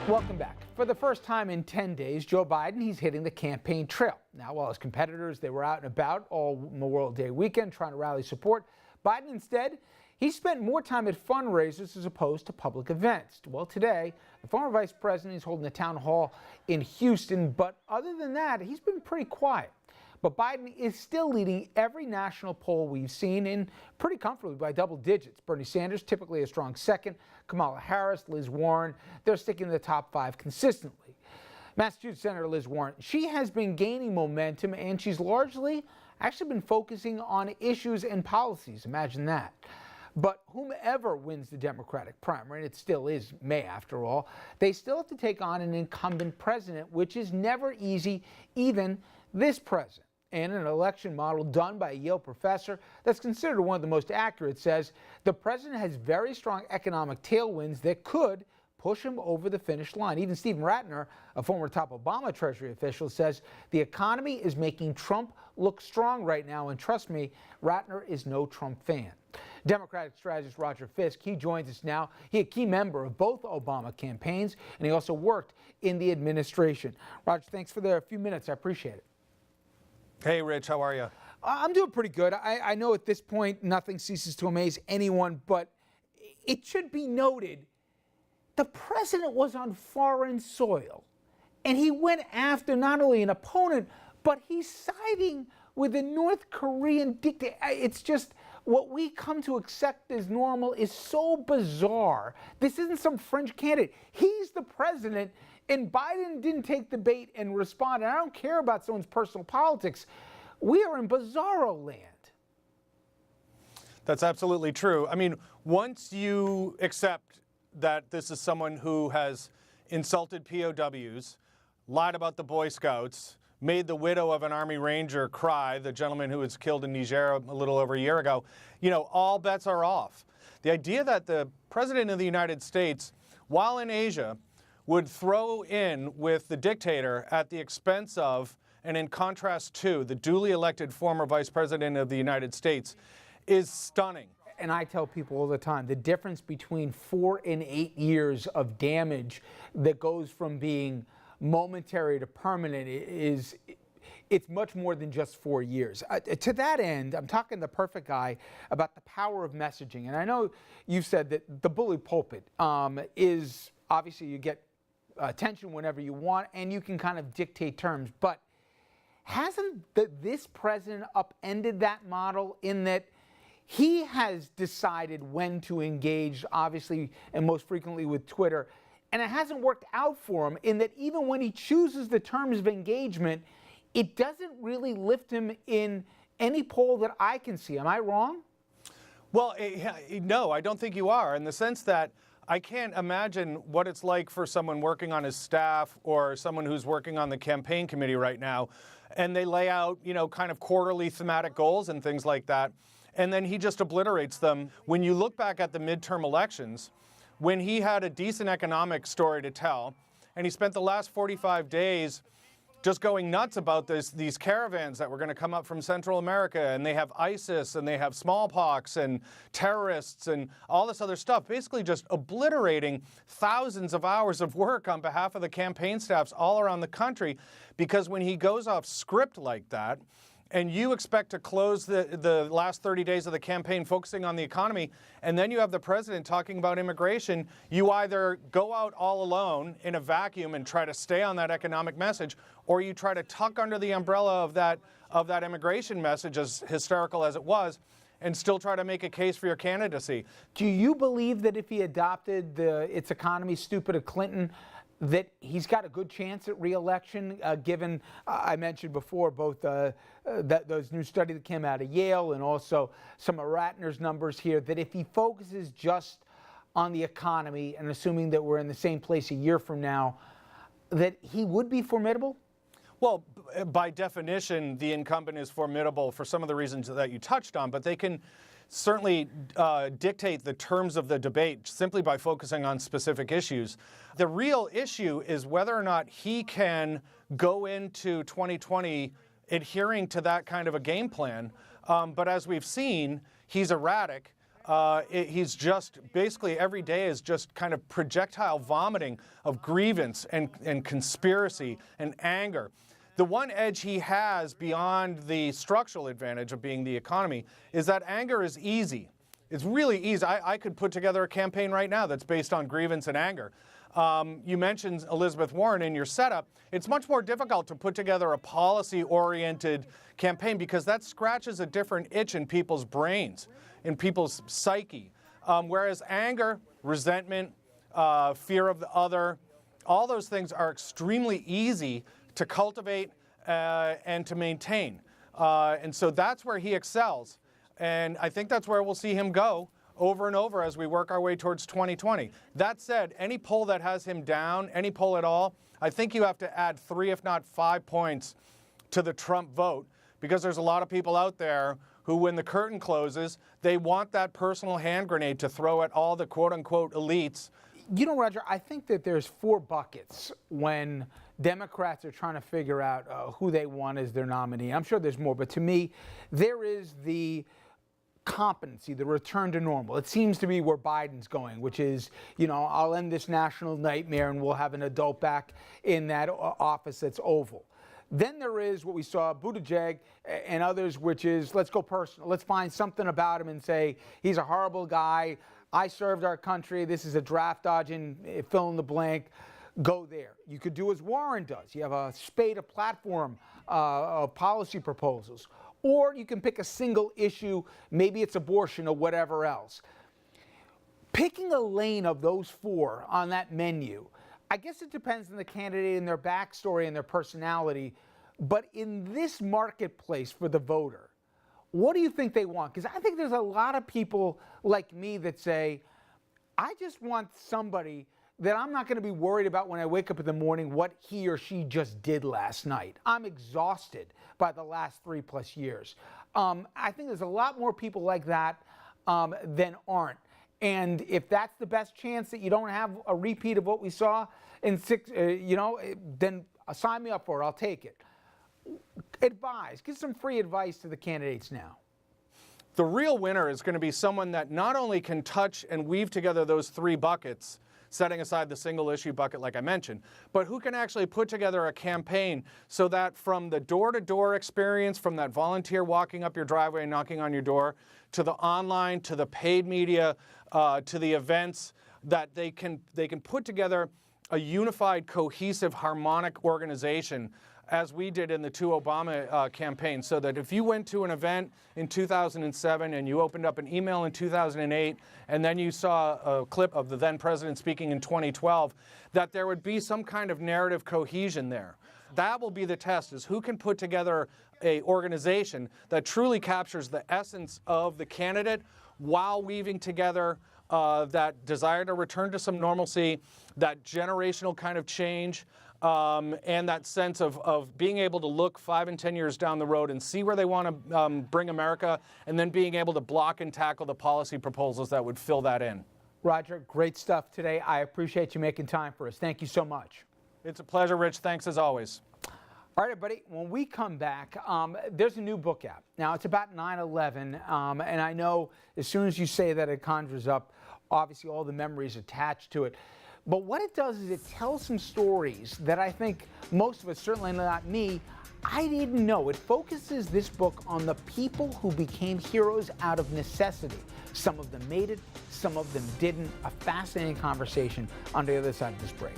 Welcome back. For the first time in 10 days, Joe Biden, he's hitting the campaign trail. Now, while his competitors, they were out and about all Memorial Day weekend trying to rally support, Biden instead, he spent more time at fundraisers as opposed to public events. Well, today, the former vice president is holding a town hall in Houston, but other than that, he's been pretty quiet. But Biden is still leading every national poll we've seen in pretty comfortably by double digits. Bernie Sanders, typically a strong second. Kamala Harris, Liz Warren, they're sticking in the top five consistently. Massachusetts Senator Liz Warren, she has been gaining momentum, and she's largely actually been focusing on issues and policies. Imagine that. But whomever wins the Democratic primary, and it still is May after all, they still have to take on an incumbent president, which is never easy, even this president. And an election model done by a Yale professor that's considered one of the most accurate says the president has very strong economic tailwinds that could push him over the finish line. Even Stephen Ratner, a former top Obama Treasury official, says the economy is making Trump look strong right now. And trust me, Ratner is no Trump fan. Democratic strategist Roger Fisk, he joins us now. He's a key member of both Obama campaigns, and he also worked in the administration. Roger, thanks for the few minutes. I appreciate it. Hey, Rich, how are you? I'm doing pretty good. I know at this point nothing ceases to amaze anyone, but it should be noted the president was on foreign soil, and he went after not only an opponent, but he's siding with a North Korean dictator. It's just what we come to accept as normal is so bizarre. This isn't some fringe candidate. He's the president, and Biden didn't take the bait and respond. And I don't care about someone's personal politics. We are in bizarro land. That's absolutely true. I mean, once you accept that this is someone who has insulted POWs, lied about the Boy Scouts, made the widow of an Army Ranger cry, the gentleman who was killed in Niger a little over a year ago, all bets are off. The idea that the President of the United States, while in Asia, would throw in with the dictator at the expense of, and in contrast to, the duly elected former Vice President of the United States is stunning. And I tell people all the time, the difference between 4 and 8 years of damage that goes from being momentary to permanent it's much more than just 4 years. To that end, I'm talking the perfect guy about the power of messaging. And I know you've said that the bully pulpit is obviously you get attention whenever you want, and you can kind of dictate terms. But hasn't this president upended that model in that he has decided when to engage, obviously, and most frequently with Twitter, and it hasn't worked out for him in that even when he chooses the terms of engagement, it doesn't really lift him in any poll that I can see. Am I wrong? Well, no, I don't think you are, in the sense that I can't imagine what it's like for someone working on his staff or someone who's working on the campaign committee right now, and they lay out, kind of quarterly thematic goals and things like that, and then he just obliterates them. When you look back at the midterm elections, when he had a decent economic story to tell, and he spent the last 45 days just going nuts about these caravans that were going to come up from Central America, and they have ISIS, and they have smallpox, and terrorists, and all this other stuff, basically just obliterating thousands of hours of work on behalf of the campaign staffs all around the country, because when he goes off script like that, and you expect to close the last 30 days of the campaign focusing on the economy, and then you have the president talking about immigration, you either go out all alone in a vacuum and try to stay on that economic message, or you try to tuck under the umbrella of that immigration message, as hysterical as it was, and still try to make a case for your candidacy. Do you believe that if he adopted the "it's economy stupid" of Clinton, that he's got a good chance at re-election, given, I mentioned before, both those new study that came out of Yale and also some of Ratner's numbers here, that if he focuses just on the economy and assuming that we're in the same place a year from now, that he would be formidable? Well, by definition, the incumbent is formidable for some of the reasons that you touched on, but they can certainly dictate the terms of the debate simply by focusing on specific issues. The real issue is whether or not he can go into 2020 adhering to that kind of a game plan. But as we've seen, he's erratic. He's just basically every day is just kind of projectile vomiting of grievance and conspiracy and anger. The one edge he has beyond the structural advantage of being the economy is that anger is easy. It's really easy. I could put together a campaign right now that's based on grievance and anger. You mentioned Elizabeth Warren in your setup. It's much more difficult to put together a policy-oriented campaign because that scratches a different itch in people's brains, in people's psyche. Whereas anger, resentment, fear of the other, all those things are extremely easy to cultivate and to maintain. And so that's where he excels. And I think that's where we'll see him go over and over as we work our way towards 2020. That said, any poll that has him down, any poll at all, I think you have to add 3, if not 5 points to the Trump vote, because there's a lot of people out there who, when the curtain closes, they want that personal hand grenade to throw at all the quote-unquote elites. You know, Roger, I think that there's 4 buckets when Democrats are trying to figure out who they want as their nominee. I'm sure there's more, but to me, there is the competency, the return to normal. It seems to be where Biden's going, which is, you know, I'll end this national nightmare and we'll have an adult back in that office that's oval. Then there is what we saw Buttigieg and others, which is let's go personal. Let's find something about him and say he's a horrible guy. I served our country. This is a draft dodging, fill in the blank. Go there. You could do as Warren does. You have a spate of platform of policy proposals. Or you can pick a single issue, maybe it's abortion or whatever else. Picking a lane of those 4 on that menu, I guess it depends on the candidate and their backstory and their personality. But in this marketplace for the voter, what do you think they want? Because I think there's a lot of people like me that say, I just want somebody that I'm not going to be worried about when I wake up in the morning what he or she just did last night. I'm exhausted by the last 3+ years. I think there's a lot more people like that than aren't. And if that's the best chance that you don't have a repeat of what we saw in 6, then sign me up for it. I'll take it. Advise. Give some free advice to the candidates now. The real winner is going to be someone that not only can touch and weave together those 3 buckets, setting aside the single issue bucket like I mentioned, but who can actually put together a campaign so that from the door-to-door experience, from that volunteer walking up your driveway and knocking on your door, to the online, to the paid media, to the events, that they can put together a unified, cohesive, harmonic organization as we did in the 2 Obama campaigns, so that if you went to an event in 2007 and you opened up an email in 2008 and then you saw a clip of the then president speaking in 2012, that there would be some kind of narrative cohesion there. That will be the test, is who can put together an organization that truly captures the essence of the candidate while weaving together that desire to return to some normalcy, that generational kind of change, and that sense of being able to look 5 and 10 years down the road and see where they want to bring America, and then being able to block and tackle the policy proposals that would fill that in. Roger, great stuff today. I appreciate you making time for us. Thank you so much. It's a pleasure, Rich. Thanks as always. All right, everybody, when we come back, there's a new book out. Now, it's about 9/11, and I know as soon as you say that, it conjures up, obviously, all the memories attached to it. But what it does is it tells some stories that I think most of us, certainly not me, I didn't know. It focuses this book on the people who became heroes out of necessity. Some of them made it, some of them didn't. A fascinating conversation on the other side of this break.